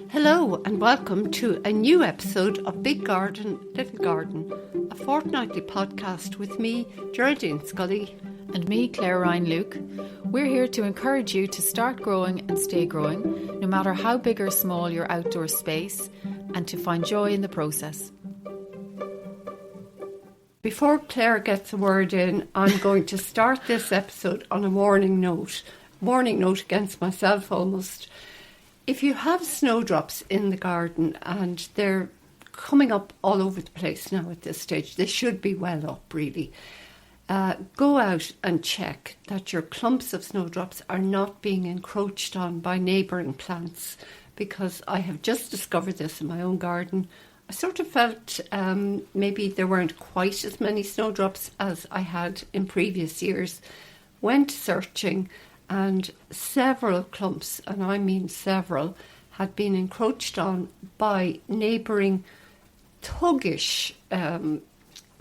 Hello and welcome to a new episode of Big Garden, Little Garden, a fortnightly podcast with me, Geraldine Scully. And me, Claire Ryan Luke. We're here to encourage you to start growing and stay growing, no matter how big or small your outdoor space, and to find joy in the process. Before Claire gets a word in, I'm going to start this episode on a warning note against myself almost. If you have snowdrops in the garden and they're coming up all over the place now at this stage, they should be well up really. Go out and check that your clumps of snowdrops are not being encroached on by neighbouring plants, because I have just discovered this in my own garden. I sort of felt maybe there weren't quite as many snowdrops as I had in previous years. Went searching and several clumps, and I mean several, had been encroached on by neighbouring thuggish,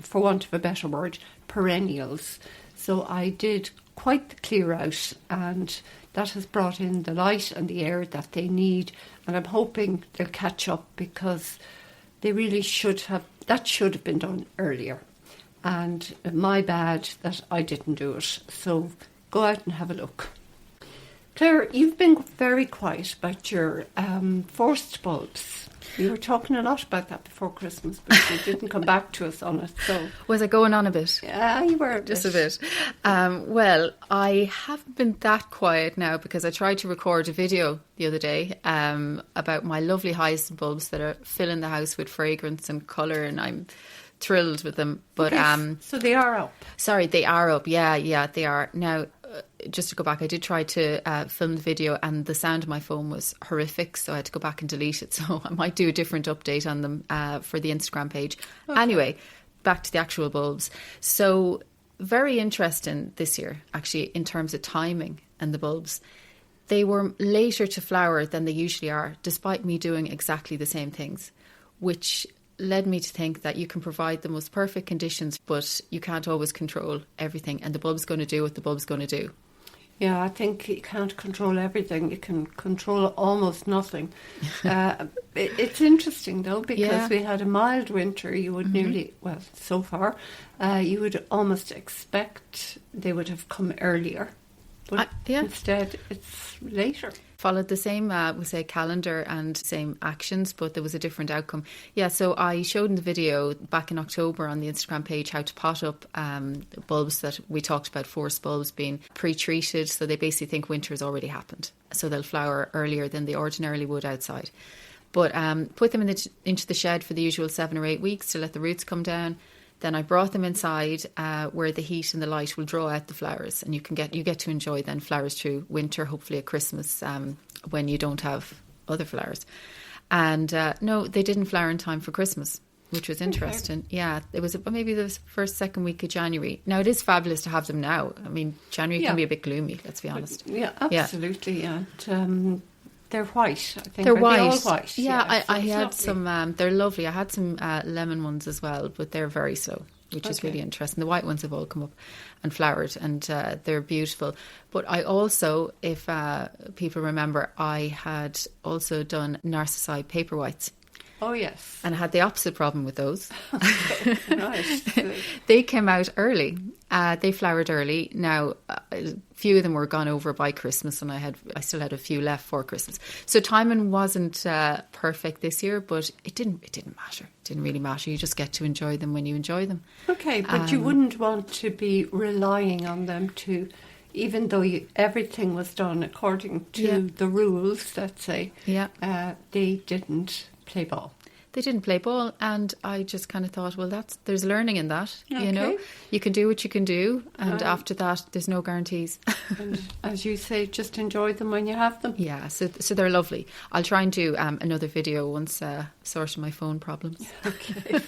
for want of a better word, perennials. So I did quite the clear out, and that has brought in the light and the air that they need, and I'm hoping they'll catch up, because they really should have been done earlier, and my bad that I didn't do it. So go out and have a look. Claire, you've been very quiet about your forced bulbs. You were talking a lot about that before Christmas, but you didn't come back to us on it. So was I going on a bit? Yeah, you were just a bit. Well, I haven't been that quiet now, because I tried to record a video the other day about my lovely hyacinth bulbs that are filling the house with fragrance and colour, and I'm thrilled with them. But okay, so they are up. Sorry, they are up. Yeah, they are. Now, just to go back, I did try to film the video, and the sound of my phone was horrific, so I had to go back and delete it. So I might do a different update on them for the Instagram page. Okay. Anyway, back to the actual bulbs. So very interesting this year, actually, in terms of timing and the bulbs. They were later to flower than they usually are, despite me doing exactly the same things, which led me to think that you can provide the most perfect conditions, but you can't always control everything, and the bulb's going to do what the bulb's going to do. Yeah, I think you can't control everything. You can control almost nothing. It's interesting though, because we had a mild winter. You would so far, you would almost expect they would have come earlier, but instead it's later. Followed the same, we say, calendar and same actions, but there was a different outcome. Yeah, so I showed in the video back in October on the Instagram page how to pot up bulbs that we talked about, forced bulbs being pre-treated, so they basically think winter has already happened, so they'll flower earlier than they ordinarily would outside. But put them into the shed for the usual 7 or 8 weeks to let the roots come down. Then I brought them inside where the heat and the light will draw out the flowers, and you get to enjoy then flowers through winter, hopefully at Christmas when you don't have other flowers. And no, they didn't flower in time for Christmas, which was interesting. Okay. Yeah, it was maybe the second week of January. Now it is fabulous to have them now. I mean, January can be a bit gloomy, let's be honest. Yeah, absolutely. Yeah. And, they're white, I think. They're white. They all white? Yeah, I had some, they're lovely. I had some lemon ones as well, but they're very slow, which is really interesting. The white ones have all come up and flowered, and they're beautiful. But I also, if people remember, I had also done Narcissi paper whites. Oh, yes. And I had the opposite problem with those. Okay, right. They came out early. They flowered early. Now, a few of them were gone over by Christmas, and I still had a few left for Christmas. So timing wasn't perfect this year, but it didn't matter. It didn't really matter. You just get to enjoy them when you enjoy them. Okay, but you wouldn't want to be relying on them to, even though everything was done according to the rules, let's say, they didn't play ball. They didn't play ball, and I just kind of thought, well, there's learning in that. Okay. You know, you can do what you can do, and after that, there's no guarantees. And as you say, just enjoy them when you have them. Yeah, so they're lovely. I'll try and do another video once sorting my phone problems. Okay.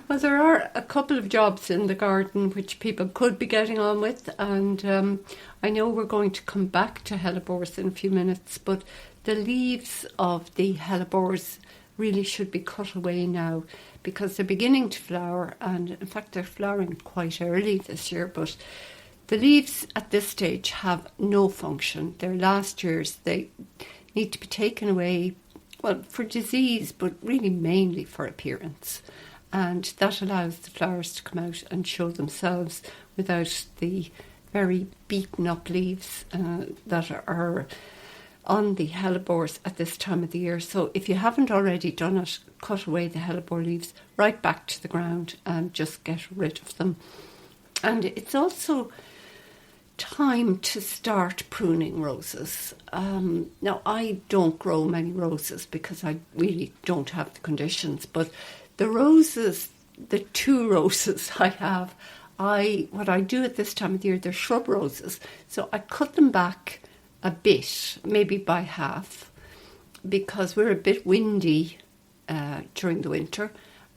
Well, there are a couple of jobs in the garden which people could be getting on with, and I know we're going to come back to Hellebores in a few minutes, but the leaves of the Hellebores really should be cut away now, because they're beginning to flower, and in fact they're flowering quite early this year, but the leaves at this stage have no function. They're last year's. They need to be taken away, well, for disease, but really mainly for appearance. And that allows the flowers to come out and show themselves without the very beaten up leaves that are on the hellebores at this time of the year. So if you haven't already done it, cut away the hellebore leaves right back to the ground and just get rid of them. And it's also time to start pruning roses. Now, I don't grow many roses because I really don't have the conditions, but the roses, the 2 roses I have, what I do at this time of the year, they're shrub roses. So I cut them back a bit, maybe by half, because we're a bit windy during the winter.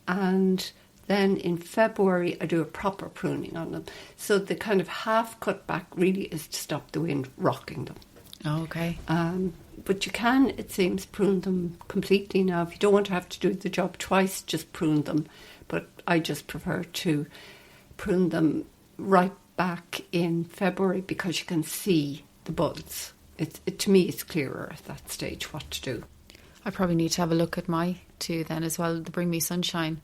And then in February, I do a proper pruning on them. So the kind of half cut back really is to stop the wind rocking them. Oh, okay. But you can, it seems, prune them completely now. If you don't want to have to do the job twice, just prune them. But I just prefer to prune them right back in February because you can see the buds. To me, it's clearer at that stage what to do. I probably need to have a look at my 2 then as well, the Bring Me Sunshine.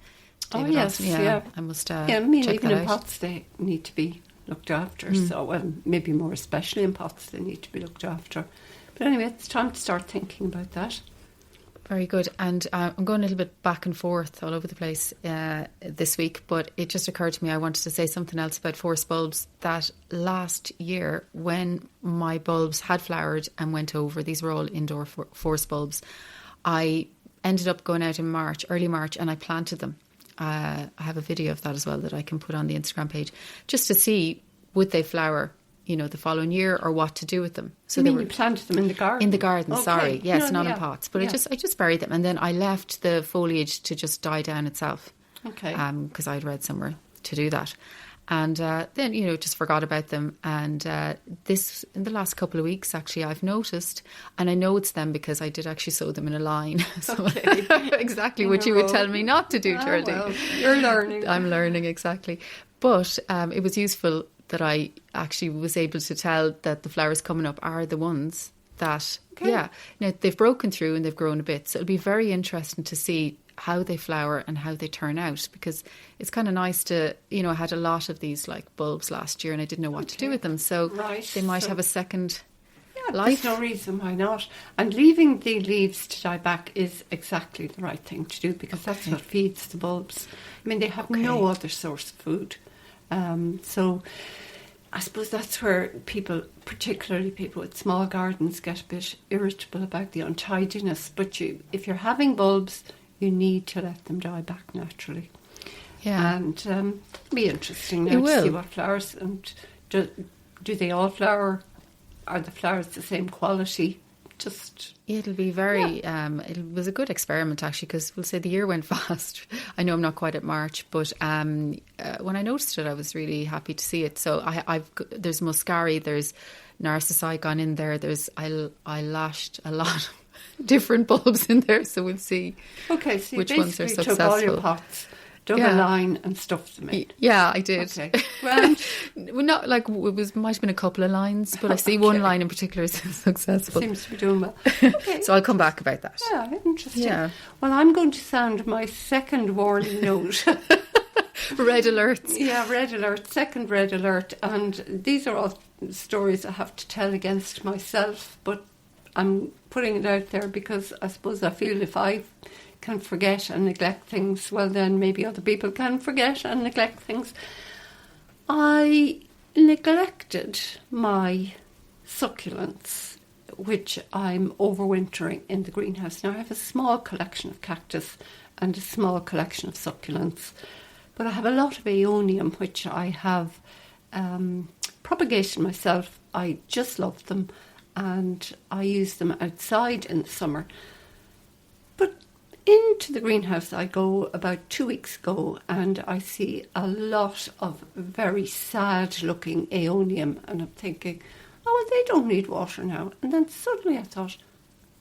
David yes, Olsen. yeah. I must I mean, check even that in out. pots they need to be looked after. So, well, maybe more especially in pots they need to be looked after. But anyway, it's time to start thinking about that. Very good. And I'm going a little bit back and forth all over the place this week, but it just occurred to me I wanted to say something else about forest bulbs. That last year when my bulbs had flowered and went over, these were all indoor forest bulbs, I ended up going out in March, early March, and I planted them. I have a video of that as well that I can put on the Instagram page just to see would they flower, the following year or what to do with them. So you planted them in the garden? In the garden, okay. sorry. Yes, No, not in pots. But I just buried them and then I left the foliage to just die down itself. Okay. Because I'd read somewhere to do that. And then, just forgot about them. And this, in the last couple of weeks, actually, I've noticed, and I know it's them because I did actually sow them in a line. So okay. Exactly what you would tell me not to do, Geraldine. Well, you're learning. I'm learning, exactly. But it was useful that I actually was able to tell that the flowers coming up are the ones that, now they've broken through and they've grown a bit. So it'll be very interesting to see how they flower and how they turn out, because it's kind of nice to, I had a lot of these like bulbs last year and I didn't know what to do with them. So they might have a second life. There's no reason why not. And leaving the leaves to die back is exactly the right thing to do because that's what feeds the bulbs. I mean, they have no other source of food. So I suppose that's where people, particularly people with small gardens, get a bit irritable about the untidiness. But if you're having bulbs, you need to let them die back naturally. Yeah. And it'll be interesting now to see what flowers. And do they all flower? Are the flowers the same quality? It'll be very, it was a good experiment actually, because we'll say the year went fast. I know I'm not quite at March, but when I noticed it, I was really happy to see it. So there's muscari, there's narcissi gone in there, I lashed a lot of different bulbs in there, so we'll see which ones are successful. Took all your pots, dug a line and stuffed them in. Yeah, I did. Okay. Well, not like might have been a couple of lines, but I see one line in particular is successful. Seems to be doing well. Okay. So I'll come back about that. Yeah, interesting. Yeah. Well, I'm going to sound my second warning note. Red alerts. Yeah, red alert, second red alert. And these are all stories I have to tell against myself, but I'm putting it out there because I suppose I feel if I can forget and neglect things, well then maybe other people can forget and neglect things. I neglected my succulents, which I'm overwintering in the greenhouse. Now I have a small collection of cactus and a small collection of succulents, but I have a lot of aeonium which I have propagated myself. I just love them and I use them outside in the summer. But into the greenhouse I go about 2 weeks ago and I see a lot of very sad looking aeonium and I'm thinking, oh, well, they don't need water now. And then suddenly I thought,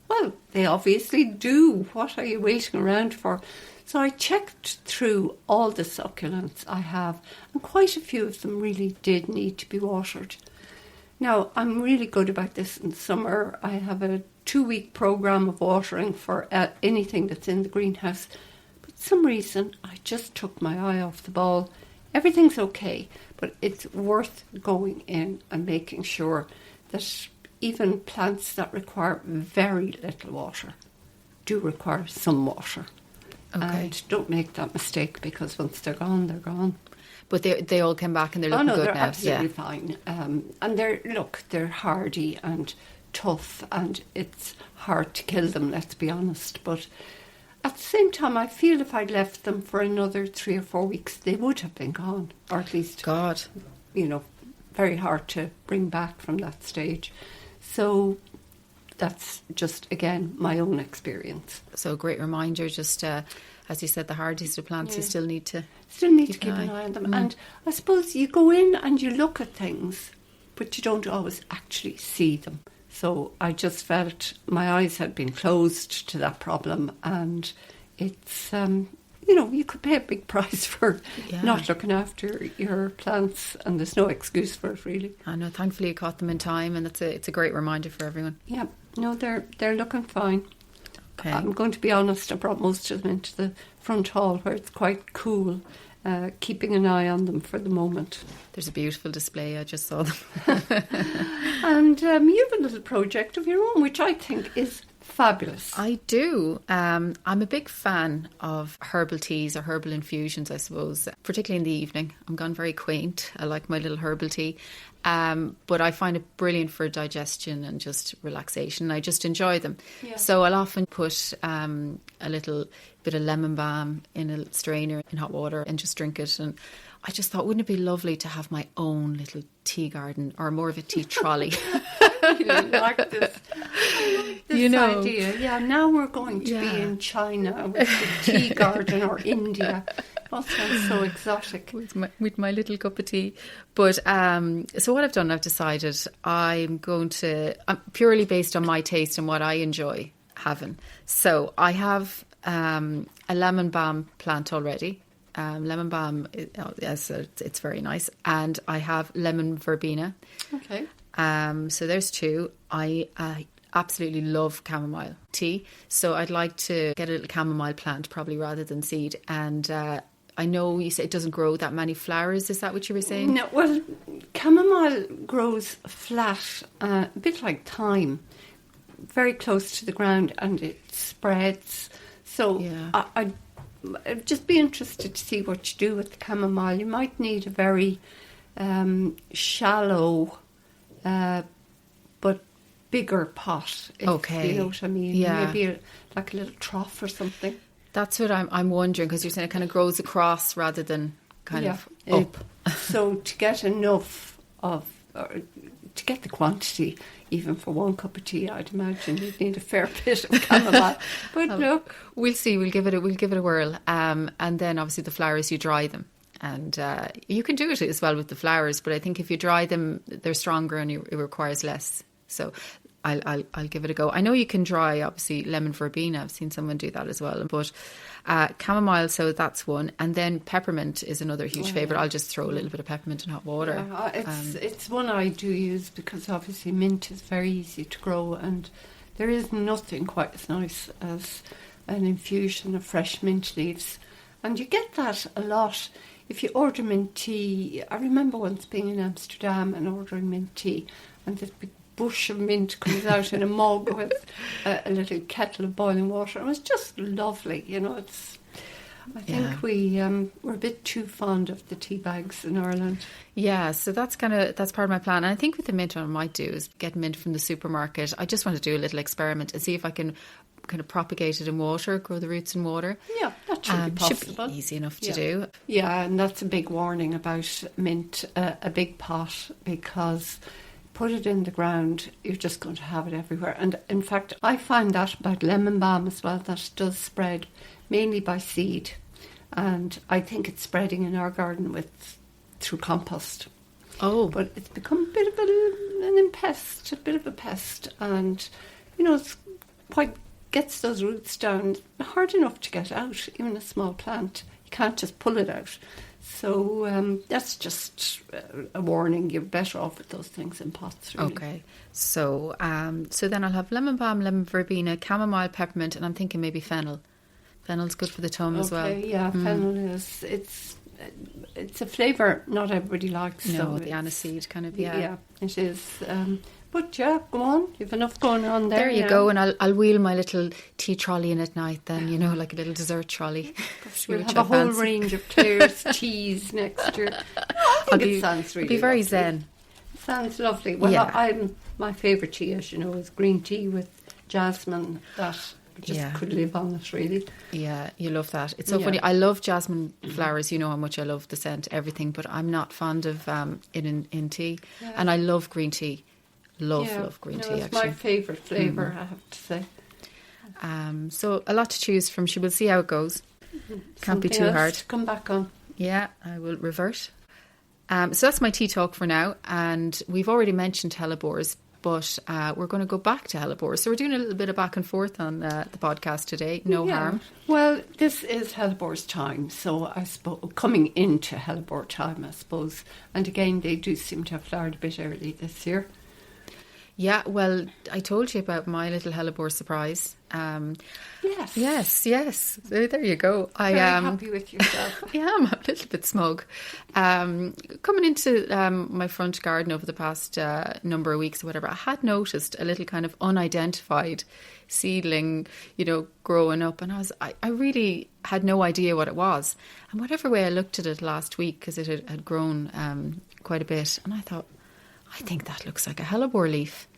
well, they obviously do. What are you waiting around for? So I checked through all the succulents I have and quite a few of them really did need to be watered. Now, I'm really good about this in summer. I have a 2-week program of watering for anything that's in the greenhouse. But for some reason, I just took my eye off the ball. Everything's okay, but it's worth going in and making sure that even plants that require very little water do require some water. Okay. And don't make that mistake, because once they're gone, they're gone. But they all came back and they're looking good they're now. Absolutely fine. And they're hardy and tough, and it's hard to kill them, let's be honest. But at the same time, I feel if I'd left them for another 3 or 4 weeks, they would have been gone, or at least, God, very hard to bring back from that stage. So that's just, again, my own experience. So a great reminder, just as you said, the hardiest of plants, you still need to keep an eye on them. And I suppose you go in and you look at things, but you don't always actually see them. So I just felt my eyes had been closed to that problem, and it's, you could pay a big price for not looking after your plants, and there's no excuse for it, really. I know, thankfully you caught them in time, and it's a great reminder for everyone. Yeah, no, they're looking fine. Okay. I'm going to be honest, I brought most of them into the front hall where it's quite cool, keeping an eye on them for the moment. There's a beautiful display, I just saw them. And you have a little project of your own, which I think is fabulous. I do. I'm a big fan of herbal teas or herbal infusions, I suppose, particularly in the evening. I'm gone very quaint. I like my little herbal tea. But I find it brilliant for digestion and just relaxation. I just enjoy them. Yeah. So I'll often put a little bit of lemon balm in a strainer in hot water and just drink it. And I just thought, wouldn't it be lovely to have my own little tea garden, or more of a tea trolley? I like this. Idea. Yeah, now we're going to be in China with the tea garden, or India. That sounds so exotic. With my little cup of tea. But so what I've done, I've decided I'm purely based on my taste and what I enjoy having. So I have a lemon balm plant already. Lemon balm, yes, it's very nice. And I have lemon verbena. Okay. So there's 2. I absolutely love chamomile tea. So I'd like to get a little chamomile plant, probably rather than seed. And I know you say it doesn't grow that many flowers. Is that what you were saying? No, well, chamomile grows flat, a bit like thyme, very close to the ground, and it spreads. So I'd just be interested to see what you do with the chamomile. You might need a very shallow but bigger pot. Okay. You know what I mean? Yeah. Maybe like a little trough or something. That's what I'm wondering, because you're saying it kind of grows across rather than kind of up. So to get enough to get the quantity, even for 1 cup of tea, I'd imagine you'd need a fair bit of chamomile. But look, we'll see. We'll give it a whirl. And then obviously the flowers, you dry them, and you can do it as well with the flowers. But I think if you dry them, they're stronger and it requires less. So I'll give it a go. I know you can dry, obviously, lemon verbena. I've seen someone do that as well. But chamomile, so that's one. And then peppermint is another huge favourite. I'll just throw a little bit of peppermint in hot water. Yeah, it's one I do use, because obviously mint is very easy to grow, and there is nothing quite as nice as an infusion of fresh mint leaves. And you get that a lot if you order mint tea. I remember once being in Amsterdam and ordering mint tea, and this big bush of mint comes out in a mug with a little kettle of boiling water. It was just lovely, I think we're a bit too fond of the tea bags in Ireland. Yeah, so that's part of my plan. And I think with the mint, what I might do is get mint from the supermarket. I just want to do a little experiment and see if I can kind of propagate it in water, grow the roots in water. Yeah, that should be possible. Should be easy enough to do. Yeah, and that's a big warning about mint, a big pot, because put it in the ground, you're just going to have it everywhere. And in fact, I find that about lemon balm as well, that does spread mainly by seed. And I think it's spreading in our garden through compost. Oh. But it's become a bit of a bit of a pest. And, it's quite gets those roots down hard enough to get out, even a small plant. You can't just pull it out. So that's just a warning. You're better off with those things in pots, really. Okay. So then I'll have lemon balm, lemon verbena, chamomile, peppermint, and I'm thinking maybe fennel. Fennel's good for the tongue as well. Yeah, fennel is, it's a flavour not everybody likes. No, so the aniseed kind of, Yeah, it is. But yeah, go on. You've enough going on there. There you go, and I'll wheel my little tea trolley in at night then, like a little dessert trolley. We'll have a whole range of Claire's teas next year. I think it sounds really be very lovely. zen. Sounds lovely. Well, Yeah. my favourite tea, as you know, is green tea with jasmine. That just could live on it, really. Yeah, you love that. It's so funny. I love jasmine flowers. You know how much I love the scent, everything, but I'm not fond of it in tea. Yeah. And I love green tea. Love green tea, it's actually. my favourite flavour, I have to say. So a lot to choose from. We'll see how it goes. Can't be too hard. To come back on. Yeah, I will revert. So that's my tea talk for now. And we've already mentioned Hellebores, but we're going to go back to Hellebores. So we're doing a little bit of back and forth on the podcast today. No harm. Well, this is Hellebores time. So I suppose coming into Hellebore time, I suppose. And again, they do seem to have flowered a bit early this year. Yeah, well, I told you about my little Hellebore surprise. Yes. There you go. Very happy with yourself. Yeah, I'm a little bit smug. Coming into my front garden over the past number of weeks or whatever, I had noticed a little kind of unidentified seedling, growing up, and I really had no idea what it was. And whatever way I looked at it last week, because it had grown quite a bit, and I thought, I think that looks like a hellebore leaf.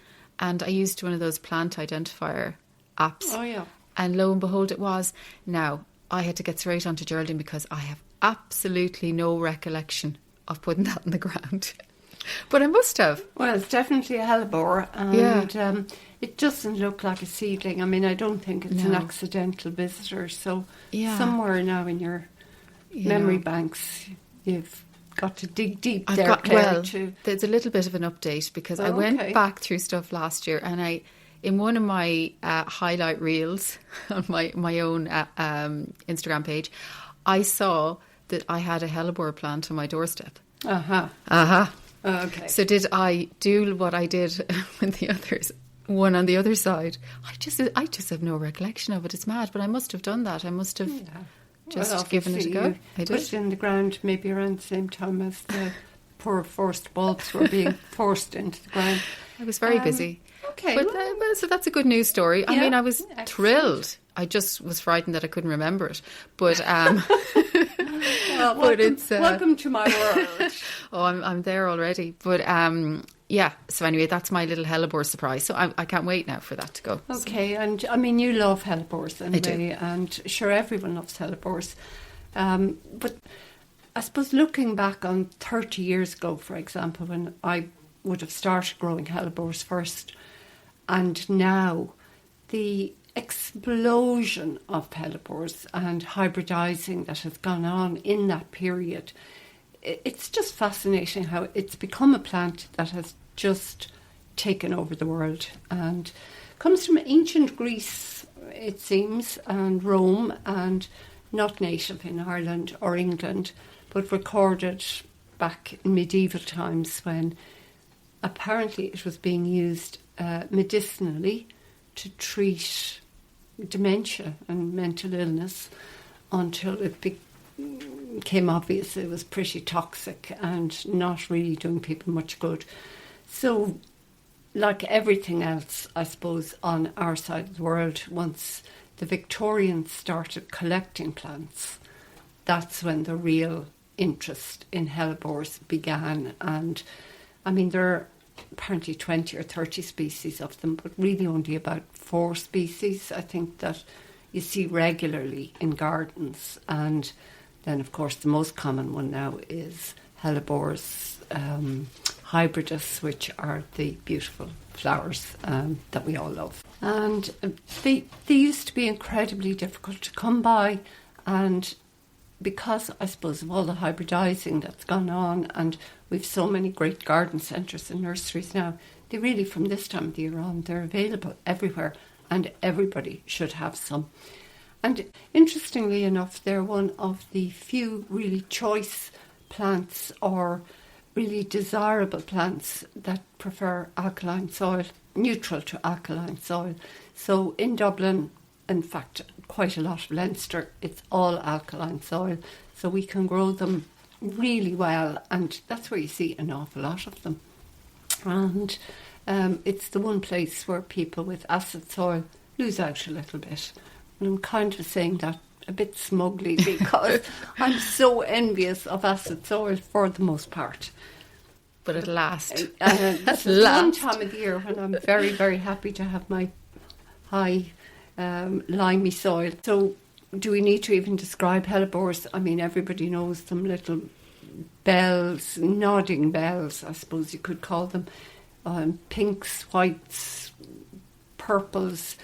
And I used one of those plant identifier apps. Oh, yeah. And lo and behold, it was. Now, I had to get straight onto Geraldine because I have absolutely no recollection of putting that in the ground. But I must have. Well, it's definitely a hellebore. And it doesn't look like a seedling. I mean, I don't think it's an accidental visitor. So somewhere now in your memory banks, you've got to dig deep there, Claire, too. There's a little bit of an update because I went back through stuff last year, and in one of my highlight reels on my own Instagram page, I saw that I had a hellebore plant on my doorstep. Okay. So did I do what I did with the others? One on the other side. I just have no recollection of it. It's mad, but I must have done that. I must have. Just giving it a go. I did. Put it in the ground maybe around the same time as the poor forced bulbs were being forced into the ground. I was very busy. Okay. But, so that's a good news story. I mean, I was thrilled. I just was frightened that I couldn't remember it. But welcome to my world. I'm there already. But so anyway, that's my little hellebore surprise. So I can't wait now for that to go. Okay, and I mean, you love hellebores anyway. I do. And sure, everyone loves hellebores. But I suppose looking back on 30 years ago, for example, when I would have started growing hellebores first, and now the explosion of hellebores and hybridising that has gone on in that period, it's just fascinating how it's become a plant that has just taken over the world and comes from ancient Greece, it seems, and Rome, and not native in Ireland or England, but recorded back in medieval times when apparently it was being used medicinally to treat dementia and mental illness until it became obvious it was pretty toxic and not really doing people much good. So, like everything else, I suppose, on our side of the world, once the Victorians started collecting plants, that's when the real interest in hellebores began. And, I mean, there are apparently 20 or 30 species of them, but really only about 4 species, I think, that you see regularly in gardens. And then, of course, the most common one now is Hellebores hybridus, which are the beautiful flowers that we all love. And they used to be incredibly difficult to come by, and because, I suppose, of all the hybridising that's gone on, and we've so many great garden centres and nurseries now, they really, from this time of the year on, they're available everywhere, and everybody should have some. And interestingly enough, they're one of the few really choice plants or really desirable plants that prefer alkaline soil, neutral to alkaline soil. So in Dublin, in fact, quite a lot of Leinster, it's all alkaline soil. So we can grow them really well, and that's where you see an awful lot of them. And it's the one place where people with acid soil lose out a little bit. And I'm kind of saying that a bit smugly because I'm so envious of acid soil for the most part. But at last. This is one time of the year when I'm very, very happy to have my high limey soil. So do we need to even describe hellebores? I mean, everybody knows them, little bells, nodding bells, I suppose you could call them. Pinks, whites, purples.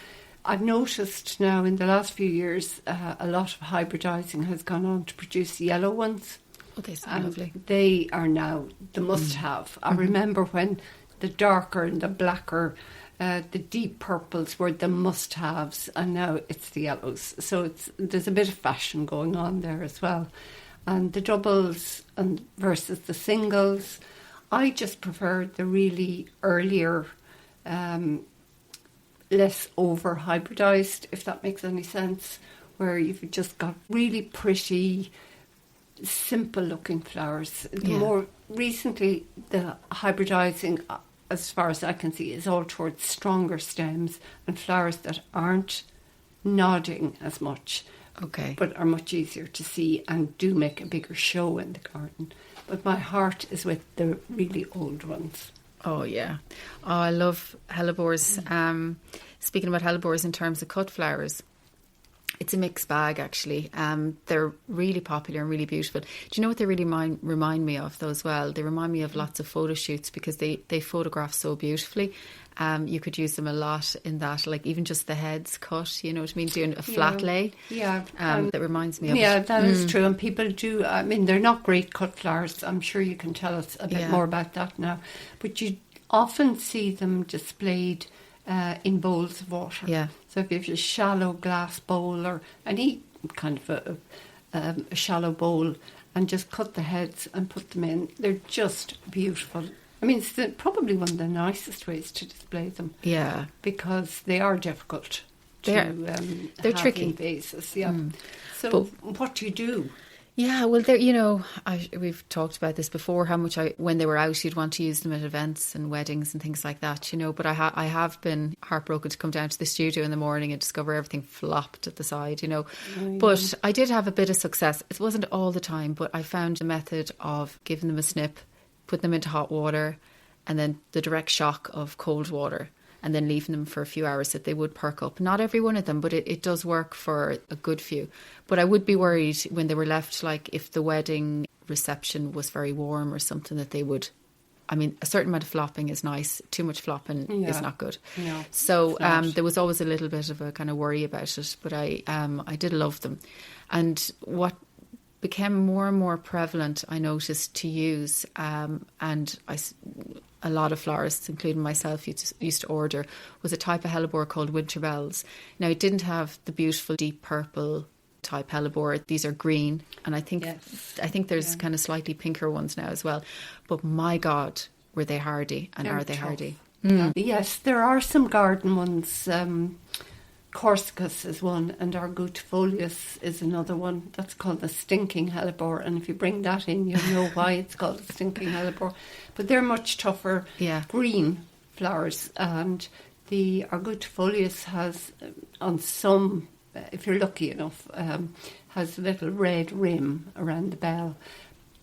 I've noticed now in the last few years a lot of hybridising has gone on to produce yellow ones. Oh, they sound lovely. They are now the must-have. I remember when the darker and the blacker, the deep purples were the must-haves, and now it's the yellows. So there's a bit of fashion going on there as well. And the doubles and versus the singles, I just prefer the really earlier, less over-hybridised, if that makes any sense, where you've just got really pretty, simple-looking flowers. Yeah. More recently, the hybridising, as far as I can see, is all towards stronger stems and flowers that aren't nodding as much, but are much easier to see and do make a bigger show in the garden. But my heart is with the really old ones. Oh, yeah. Oh, I love hellebores. Speaking about hellebores in terms of cut flowers, it's a mixed bag, actually. They're really popular and really beautiful. Do you know what they really remind me of, though, as well? They remind me of lots of photo shoots because they photograph so beautifully. You could use them a lot in that, like even just the heads cut, you know what I mean? Doing a flat lay. Yeah. That reminds me of Yeah, it. that is true. And people do, I mean, they're not great cut flowers. I'm sure you can tell us a bit more about that now. But you often see them displayed in bowls of water. Yeah. So if you have a shallow glass bowl or any kind of a shallow bowl and just cut the heads and put them in, they're just beautiful. I mean, it's probably one of the nicest ways to display them. Yeah. Because they are difficult they're have tricky. in vases. Yeah. So what do you do? Yeah, well, we've talked about this before, how much when they were out, you'd want to use them at events and weddings and things like that, you know. But I have been heartbroken to come down to the studio in the morning and discover everything flopped at the side, you know. But I did have a bit of success. It wasn't all the time, but I found a method of giving them a snip, putting them into hot water, and then the direct shock of cold water, and then leaving them for a few hours that they would perk up. Not every one of them, but it does work for a good few. But I would be worried when they were left, like if the wedding reception was very warm or something, that they would... I mean, a certain amount of flopping is nice. Too much flopping is not good. No, so there was always a little bit of a kind of worry about it. But I did love them. And what became more and more prevalent, I noticed, to use, a lot of florists, including myself, used to order, was a type of hellebore called winter bells. Now, it didn't have the beautiful deep purple type hellebore. These are green, and I think there's kind of slightly pinker ones now as well. But my God, were they hardy, and are they hardy? Yes, there are some garden ones. Corsicus is one, and Argutifolius is another one. That's called the stinking hellebore, and if you bring that in, you'll know why it's called the stinking hellebore. But they're much tougher green flowers, and the Argutifolius has, on some, if you're lucky enough, has a little red rim around the bell.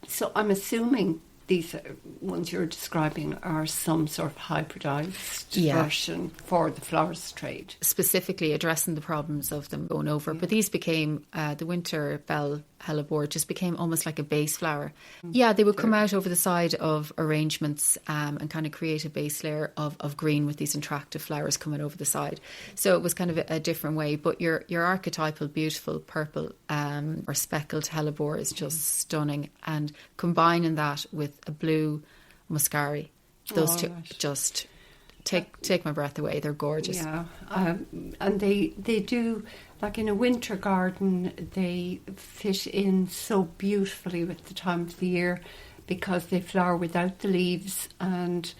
So I'm assuming these ones you're describing are some sort of hybridised version for the florist trade. Specifically addressing the problems of them going over. But these became, the winter bell hellebore just became almost like a base flower. Yeah, they would come out over the side of arrangements and kind of create a base layer of green with these attractive flowers coming over the side. So it was kind of a different way. But your archetypal beautiful purple or speckled hellebore is just stunning. And combining that with a blue muscari, those two just take my breath away. They're gorgeous. Yeah, and they do, like in a winter garden, they fit in so beautifully with the time of the year because they flower without the leaves, and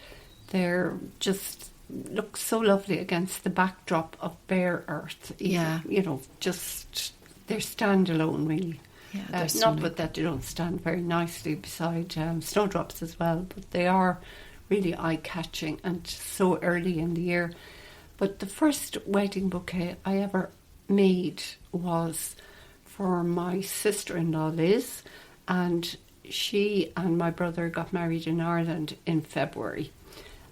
they're just look so lovely against the backdrop of bare earth. Yeah. You know, just they're standalone really. Yeah, they're not stunning. but that they don't stand very nicely beside snowdrops as well, but they are really eye-catching and so early in the year. But the first wedding bouquet I ever made was for my sister-in-law Liz, and she and my brother got married in Ireland in February,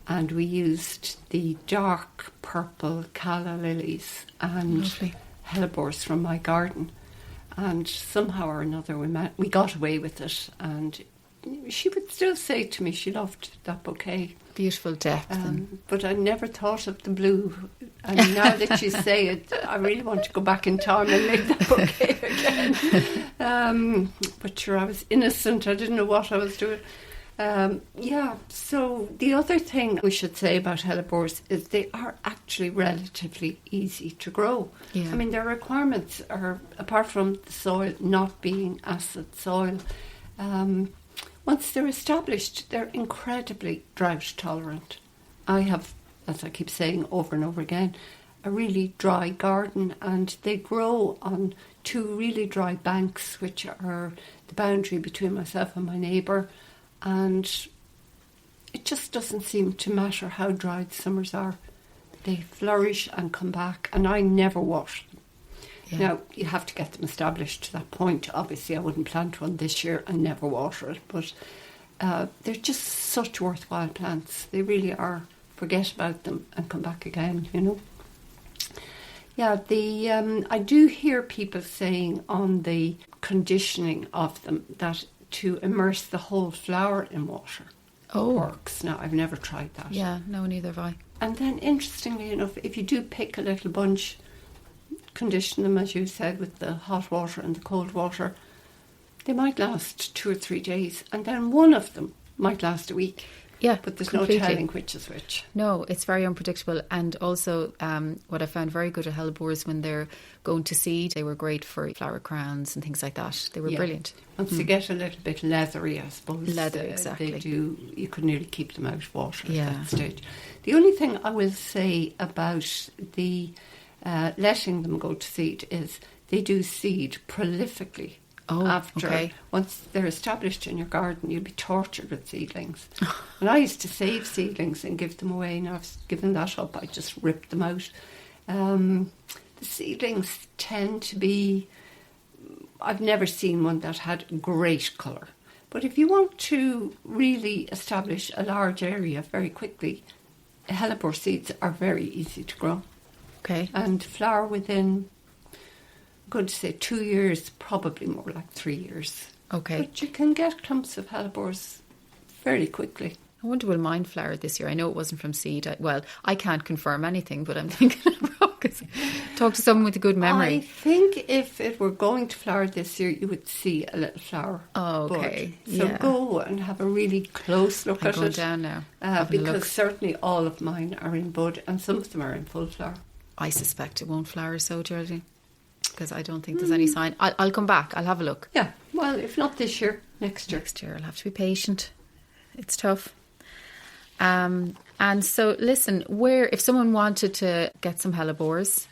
and we used the dark purple calla lilies and Lovely. hellebores from my garden, and somehow or another we got away with it, and she would still say to me she loved that bouquet. Beautiful depth. But I never thought of the blue. And now that you say it, I really want to go back in time and make that bouquet again. But sure, I was innocent. I didn't know what I was doing. So the other thing we should say about hellebores is they are actually relatively easy to grow. Yeah. I mean, their requirements are, apart from the soil not being acid soil, once they're established, they're incredibly drought tolerant. I have, as I keep saying over and over again, a really dry garden, and they grow on two really dry banks, which are the boundary between myself and my neighbour, and it just doesn't seem to matter how dry the summers are. They flourish and come back, and I never water them. Yeah. Now, you have to get them established to that point. Obviously, I wouldn't plant one this year and never water it, but they're just such worthwhile plants. They really are. Forget about them and come back again, you know. Yeah, I do hear people saying on the conditioning of them that to immerse the whole flower in water works. Now, I've never tried that. Yeah, no, neither have I. And then, interestingly enough, if you do pick a little bunch, condition them, as you said, with the hot water and the cold water, they might last 2 or 3 days, and then one of them might last a week. Yeah, but there's completely. no telling which is which. No, it's very unpredictable. And also, what I found very good at hellebores when they're going to seed, they were great for flower crowns and things like that. They were brilliant. Once they get a little bit leathery, I suppose. Leather, exactly. They do. You could nearly keep them out of water at Yeah. that stage. The only thing I will say about the letting them go to seed is they do seed prolifically. Once they're established in your garden, you'll be tortured with seedlings. And I used to save seedlings and give them away. Now I've given that up. I just ripped them out. The seedlings tend to be... I've never seen one that had great colour. But if you want to really establish a large area very quickly, hellebore seeds are very easy to grow. Okay. And flower within... going to say 2 years, probably more like 3 years. Okay. But you can get clumps of hellebores fairly quickly. I wonder will mine flower this year. I know it wasn't from seed. I can't confirm anything, but I'm thinking talk to someone with a good memory. I think if it were going to flower this year, you would see a little flower. Oh, okay. Bud. So go and have a really close look at it. I'm going down now. Because certainly all of mine are in bud and some of them are in full flower. I suspect it won't flower so, Geraldine, because I don't think there's any sign. I'll come back. I'll have a look. Yeah, well, if not this year, next year. Next year, I'll have to be patient. It's tough. And so, listen, if someone wanted to get some hellebores,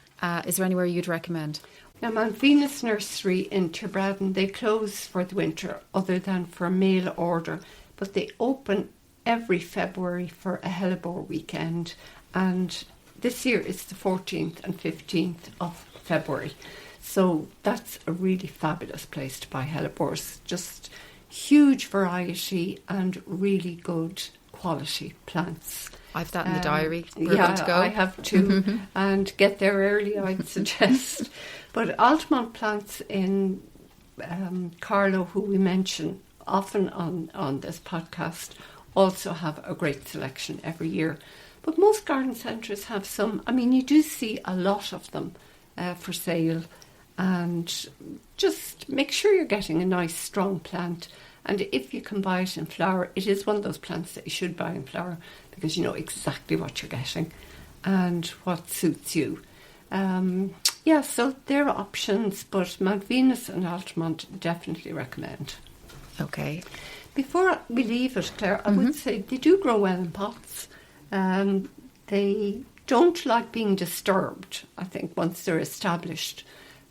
is there anywhere you'd recommend? Now, Mount Venus Nursery in Tibradden, they close for the winter other than for mail order, but they open every February for a hellebore weekend, and this year it's the 14th and 15th of February. So that's a really fabulous place to buy hellebores. Just huge variety and really good quality plants. I've that in the diary. We're going to go. I have too. And get there early, I'd suggest. But Altamont plants in Carlow, who we mention often on this podcast, also have a great selection every year. But most garden centres have some. I mean, you do see a lot of them for sale. And just make sure you're getting a nice, strong plant. And if you can buy it in flower, it is one of those plants that you should buy in flower because you know exactly what you're getting and what suits you. So there are options, but Mount Venus and Altamont definitely recommend. Okay. Before we leave it, Claire, I would say they do grow well in pots. They don't like being disturbed, I think, once they're established.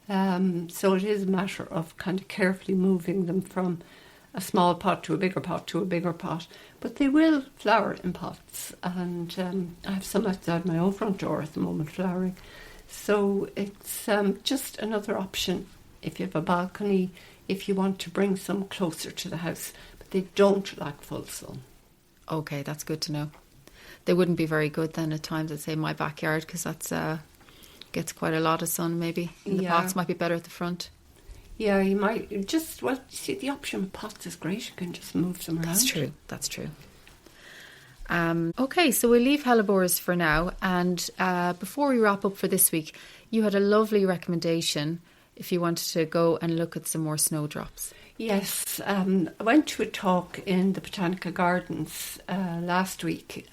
So it is a matter of kind of carefully moving them from a small pot to a bigger pot to a bigger pot. But they will flower in pots. And I have some outside my own front door at the moment flowering. So it's just another option if you have a balcony, if you want to bring some closer to the house. But they don't like full sun. Okay, that's good to know. They wouldn't be very good then at times, I'd say, in my backyard, because that's gets quite a lot of sun maybe. And the pots might be better at the front. Yeah, you might just, well, you see, the option with pots is great. You can just move them around. That's true. Okay, so we'll leave Hellebores for now. And before we wrap up for this week, you had a lovely recommendation if you wanted to go and look at some more snowdrops. Yes, I went to a talk in the Botanical Gardens last week.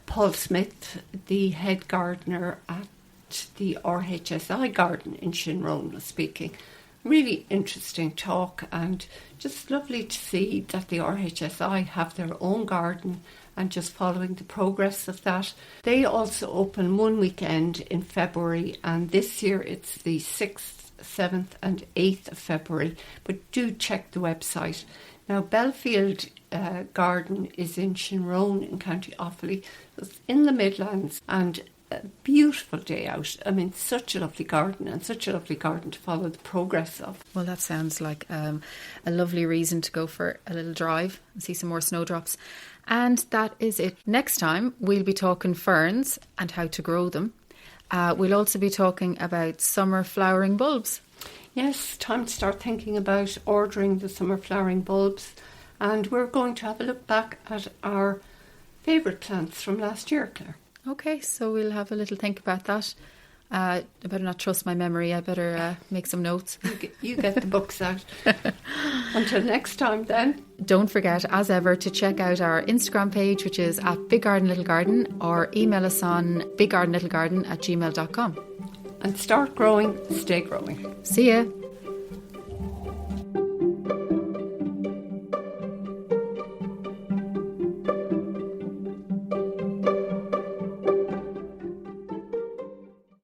Paul Smith, the head gardener at the RHSI garden in Shinrone, was speaking. Really interesting talk, and just lovely to see that the RHSI have their own garden and just following the progress of that. They also open one weekend in February, and this year it's the 6th, 7th and 8th of February, but do check the website. Now, Belfield Garden is in Shinrone in County Offaly. It's in the Midlands, and a beautiful day out. I mean, such a lovely garden, and such a lovely garden to follow the progress of. Well, that sounds like a lovely reason to go for a little drive and see some more snowdrops. And that is it. Next time, we'll be talking ferns and how to grow them. We'll also be talking about summer flowering bulbs. Yes, time to start thinking about ordering the summer flowering bulbs. And we're going to have a look back at our favourite plants from last year, Claire. Okay, so we'll have a little think about that. I better not trust my memory. I better make some notes. You get the books out. Until next time then. Don't forget, as ever, to check out our Instagram page, which is at BigGardenLittleGarden, or email us on BigGardenLittleGarden@gmail.com. And start growing, stay growing. See ya.